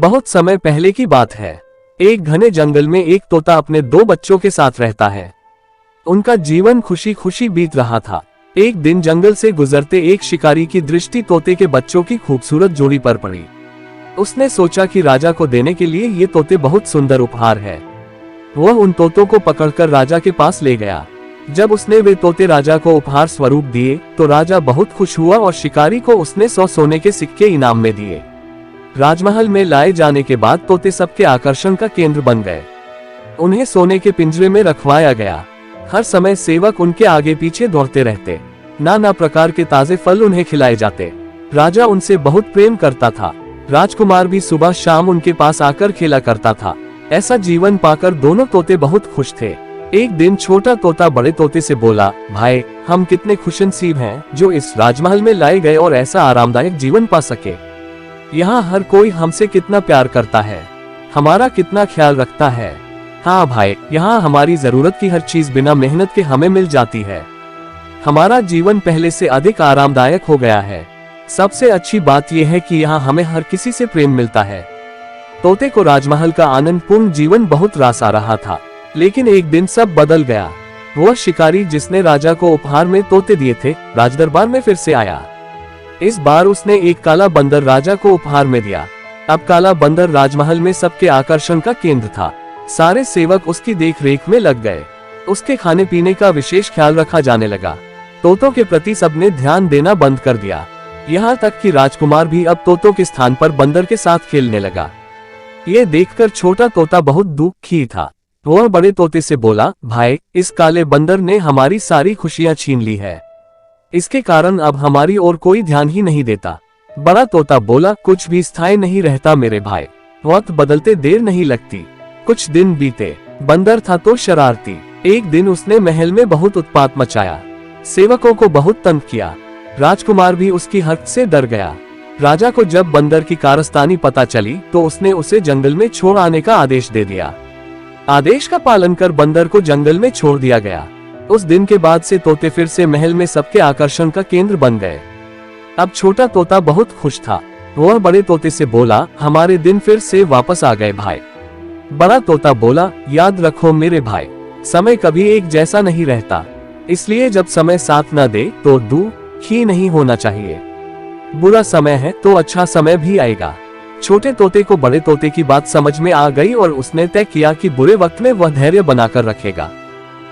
बहुत समय पहले की बात है। एक घने जंगल में एक तोता अपने 2 बच्चों के साथ रहता है। उनका जीवन खुशी खुशी बीत रहा था। एक दिन जंगल से गुजरते एक शिकारी की दृष्टि तोते के बच्चों की खूबसूरत जोड़ी पर पड़ी। उसने सोचा कि राजा को देने के लिए ये तोते बहुत सुंदर उपहार है। वह उन तोतों को पकड़कर राजा के पास ले गया। जब उसने वे तोते राजा को उपहार स्वरूप दिए तो राजा बहुत खुश हुआ और शिकारी को उसने 100 सोने के सिक्के इनाम में दिए। राजमहल में लाए जाने के बाद तोते सबके आकर्षण का केंद्र बन गए। उन्हें सोने के पिंजरे में रखवाया गया। हर समय सेवक उनके आगे पीछे दौड़ते रहते। नाना प्रकार के ताजे फल उन्हें खिलाए जाते। राजा उनसे बहुत प्रेम करता था। राजकुमार भी सुबह शाम उनके पास आकर खेला करता था। ऐसा जीवन पाकर दोनों तोते बहुत खुश थे। एक दिन छोटा तोता बड़े तोते से बोला, भाई, हम कितने खुशनसीब हैं जो इस राजमहल में लाए गए और ऐसा आरामदायक जीवन पा सके। यहाँ हर कोई हमसे कितना प्यार करता है, हमारा कितना ख्याल रखता है। हाँ भाई, यहाँ हमारी जरूरत की हर चीज बिना मेहनत के हमें मिल जाती है। हमारा जीवन पहले से अधिक आरामदायक हो गया है। सबसे अच्छी बात यह है कि यहाँ हमें हर किसी से प्रेम मिलता है। तोते को राजमहल का आनंदपूर्ण जीवन बहुत रास आ रहा था, लेकिन एक दिन सब बदल गया। वह शिकारी जिसने राजा को उपहार में तोते दिए थे, राजदरबार में फिर से आया। इस बार उसने एक काला बंदर राजा को उपहार में दिया। अब काला बंदर राजमहल में सबके आकर्षण का केंद्र था। सारे सेवक उसकी देखरेख में लग गए। उसके खाने पीने का विशेष ख्याल रखा जाने लगा। तोतों के प्रति सबने ध्यान देना बंद कर दिया। यहाँ तक कि राजकुमार भी अब तोतों के स्थान पर बंदर के साथ खेलने लगा। ये देखकर छोटा तोता बहुत दुखी था। वह बड़े तोते से बोला, भाई, इस काले बंदर ने हमारी सारी खुशियां छीन ली है। इसके कारण अब हमारी ओर कोई ध्यान ही नहीं देता। बड़ा तोता बोला, कुछ भी स्थायी नहीं रहता मेरे भाई, वक्त बदलते देर नहीं लगती। कुछ दिन बीते। बंदर था तो शरारती। एक दिन उसने महल में बहुत उत्पात मचाया। सेवकों को बहुत तंग किया। राजकुमार भी उसकी हरकत से डर गया। राजा को जब बंदर की कारस्तानी पता चली तो उसने उसे जंगल में छोड़ आने का आदेश दे दिया। आदेश का पालन कर बंदर को जंगल में छोड़ दिया गया। उस दिन के बाद से तोते फिर से महल में सबके आकर्षण का केंद्र बन गए। अब छोटा तोता बहुत खुश था। वह बड़े तोते से बोला, हमारे दिन फिर से वापस आ गए भाई। बड़ा तोता बोला, याद रखो मेरे भाई, समय कभी एक जैसा नहीं रहता, इसलिए जब समय साथ न दे तो दुखी नहीं होना चाहिए। बुरा समय है तो अच्छा समय भी आएगा। छोटे तोते को बड़े तोते की बात समझ में आ गई और उसने तय किया कि बुरे वक्त में वह धैर्य बनाकर रखेगा।